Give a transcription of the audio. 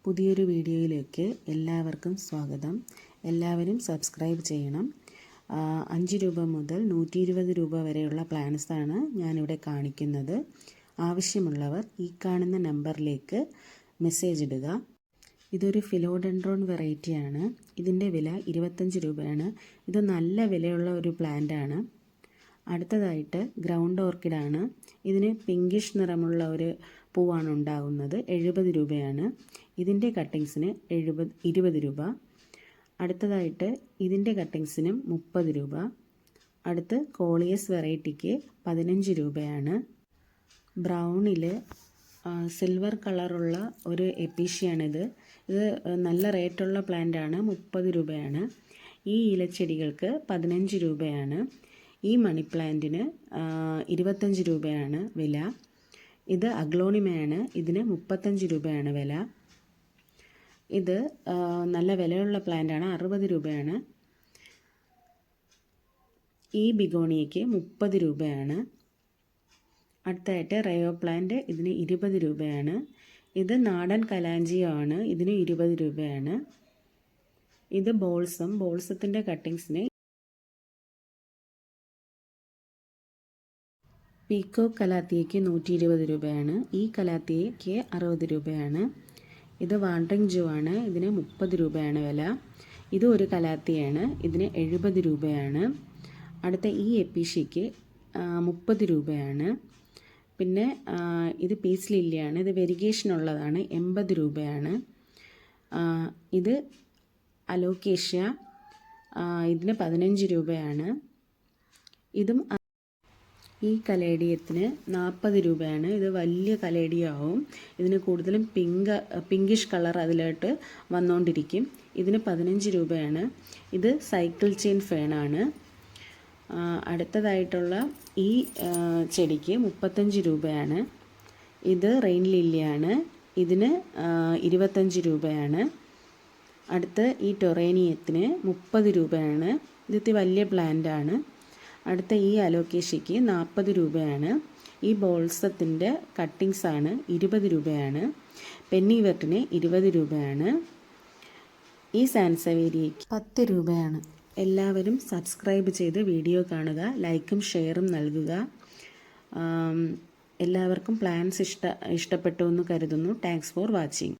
പുതിയൊരു വീഡിയോയിലേക്ക് എല്ലാവർക്കും സ്വാഗതം. എല്ലാവരും സബ്സ്ക്രൈബ് ചെയ്യണം. 5 രൂപ മുതൽ 120 രൂപ വരെയുള്ള പ്ലാൻസാണ് ഞാനിവിടെ കാണിക്കുന്നത്. ആവശ്യമുള്ളവർ ഈ കാണുന്ന നമ്പറിലേക്ക് മെസ്സേജ് ഇടുക. ഇതൊരു ഫിലോഡെൻഡ്രോൺ വെറൈറ്റിയാണ്. ഇതിൻ്റെ വില 25 രൂപയാണ്. ഇത് നല്ല വിലയുള്ള ഒരു പ്ലാന്റാണ്. അടുത്തതായിട്ട് ഗ്രൗണ്ട് ഓർക്കിഡാണ്. ഇതിന് പിങ്കിഷ് നിറമുള്ള ഒരു പൂവാണ് ഉണ്ടാകുന്നത്. 70 രൂപയാണ്. ഇതിൻ്റെ കട്ടിങ്സിന് 20 രൂപ. അടുത്തതായിട്ട് ഇതിൻ്റെ കട്ടിങ്സിനും 30 രൂപ. അടുത്ത് കോളിയസ് വെറൈറ്റിക്ക് 15 രൂപയാണ്. ബ്രൗണിൽ സിൽവർ കളറുള്ള ഒരു എപ്പീഷ്യയാണിത്. ഇത് നല്ല റേറ്റുള്ള പ്ലാന്റാണ്. 30 രൂപയാണ്. ഈ ഇലച്ചെടികൾക്ക് 15 രൂപയാണ്. ഈ മണി പ്ലാന്റിന് 25 രൂപയാണ് വില. ഇത് അഗ്ലോണിമയാണ്. ഇതിന് 35 രൂപയാണ് വില. ഇത് നല്ല വിലയുള്ള പ്ലാന്റാണ്. 60 രൂപയാണ്. ഈ ബിഗോണിയയ്ക്ക് 30 രൂപയാണ്. അടുത്തായിട്ട് റയോ പ്ലാന്റ്. ഇതിന് 20 രൂപയാണ്. ഇത് നാടൻ കലാഞ്ചിയോ ആണ്. ഇതിന് 20 രൂപയാണ്. ഇത് ബോൾസത്തിൻ്റെ കട്ടിങ്സിന് പീക്കോ കലാത്തിയയ്ക്ക് 120 രൂപയാണ്. ഈ കലാത്തിയയ്ക്ക് 60 രൂപയാണ്. ഇത് വാണ്ടറിങ് ജോ ആണ്. ഇതിന് 30 രൂപയാണ് വില. ഇത് ഒരു കലാത്തിയാണ്. ഇതിന് 70 രൂപയാണ്. അടുത്ത ഈ എപ്പീഷ്യയ്ക്ക് 30 രൂപയാണ്. പിന്നെ ഇത് പീസ് ലില്ലിയാണ്. ഇത് വെരിഗേഷൻ ഉള്ളതാണ്. 80 രൂപയാണ്. ഇത് അലോക്കേഷ്യ. ഇതിന് 15 രൂപയാണ്. ഇതും ഈ കലേഡിയത്തിന് 40 രൂപയാണ്. ഇത് വലിയ കലേഡിയാവും. ഇതിന് കൂടുതലും പിങ്കിഷ് കളർ അതിലോട്ട് വന്നുകൊണ്ടിരിക്കും. ഇതിന് 15 രൂപയാണ്. ഇത് സൈക്കിൾ ചെയിൻ ഫേണാണ്. അടുത്തതായിട്ടുള്ള ഈ ചെടിക്ക് 35 രൂപയാണ്. ഇത് റെയിൻ ലില്ലിയാണ്. ഇതിന് 25 രൂപയാണ്. അടുത്ത് ഈ ടൊറേനിയത്തിന് 30 രൂപയാണ്. ഇത് വലിയ പ്ലാന്റാണ്. അടുത്ത ഈ അലോക്കേഷ്യയ്ക്ക് 40 രൂപയാണ്. ഈ ബോൾസത്തിൻ്റെ കട്ടിങ്സാണ് 20 രൂപയാണ്. പെന്നിവെർട്ടിന് 20 രൂപയാണ്. ഈ സാൻസവേരിയയ്ക്ക് 10 രൂപയാണ്. എല്ലാവരും സബ്സ്ക്രൈബ് ചെയ്ത് വീഡിയോ കാണുക. ലൈക്കും ഷെയറും നൽകുക. എല്ലാവർക്കും പ്ലാൻസ് ഇഷ്ടപ്പെട്ടു എന്ന് കരുതുന്നു. Thanks for watching.